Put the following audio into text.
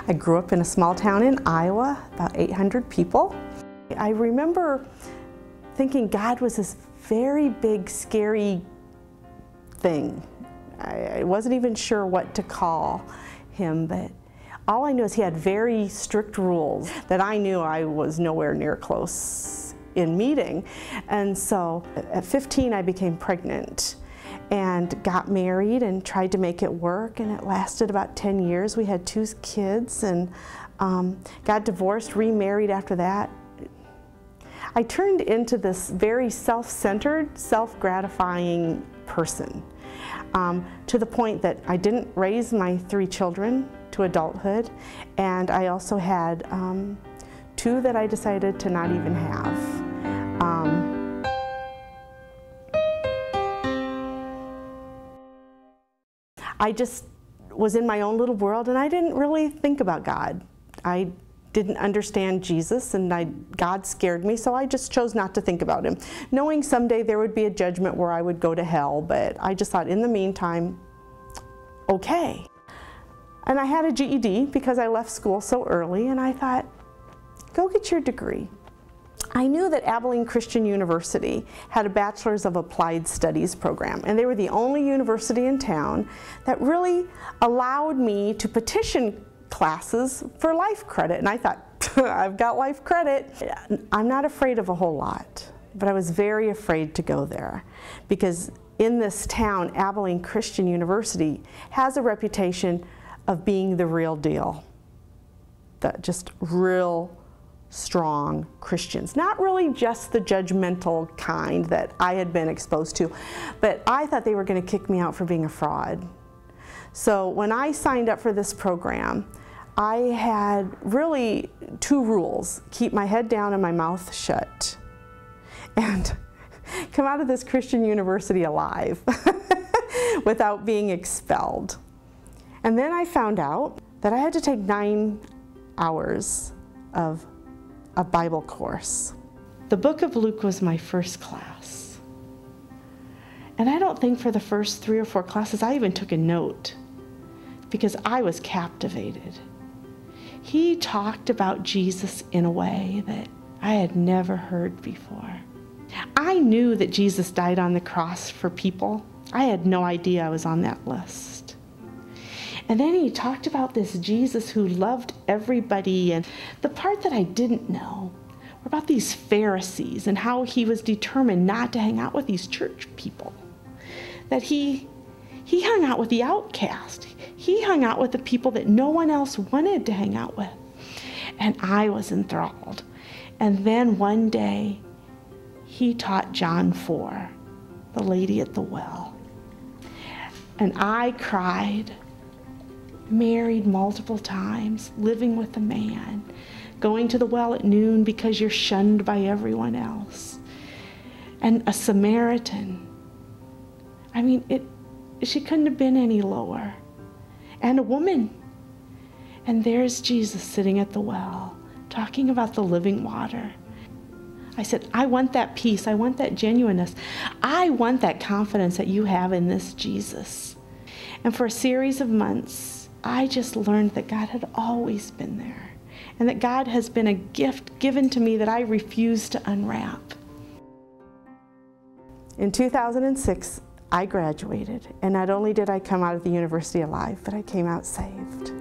I grew up in a small town in Iowa, about 800 people. I remember thinking God was this very big, scary thing. I wasn't even sure what to call him, but all I knew is he had very strict rules that I knew I was nowhere near close in meeting. And so at 15 I became pregnant and got married and tried to make it work, and it lasted about 10 years. We had 2 kids and got divorced, remarried after that. I turned into this very self-centered, self-gratifying person, to the point that I didn't raise my 3 children to adulthood, and I also had 2 that I decided to not even have. I just was in my own little world, and I didn't really think about God. I didn't understand Jesus, and God scared me, so I just chose not to think about him, knowing someday there would be a judgment where I would go to hell, but I just thought in the meantime, okay. And I had a GED because I left school so early, and I thought, go get your degree. I knew that Abilene Christian University had a Bachelor's of Applied Studies program, and they were the only university in town that really allowed me to petition classes for life credit. And I thought, I've got life credit. I'm not afraid of a whole lot, but I was very afraid to go there because in this town, Abilene Christian University has a reputation of being the real deal. Just real strong Christians. Not really just the judgmental kind that I had been exposed to, but I thought they were going to kick me out for being a fraud. So when I signed up for this program, I had really 2 rules: keep my head down and my mouth shut, and come out of this Christian university alive without being expelled. And then I found out that I had to take 9 hours of a Bible course. The book of Luke was my first class. And I don't think for the first 3 or 4 classes I even took a note, because I was captivated. He talked about Jesus in a way that I had never heard before. I knew that Jesus died on the cross for people. I had no idea I was on that list. And then he talked about this Jesus who loved everybody, and the part that I didn't know were about these Pharisees and how he was determined not to hang out with these church people. That he hung out with the outcast. He hung out with the people that no one else wanted to hang out with. And I was enthralled. And then one day, he taught John 4, the lady at the well. And I cried, married multiple times, living with a man, going to the well at noon because you're shunned by everyone else. And a Samaritan. I mean, she couldn't have been any lower. And a woman. And there's Jesus sitting at the well, talking about the living water. I said, I want that peace. I want that genuineness. I want that confidence that you have in this Jesus. And for a series of months, I just learned that God had always been there, and that God has been a gift given to me that I refuse to unwrap. In 2006, I graduated, and not only did I come out of the university alive, but I came out saved.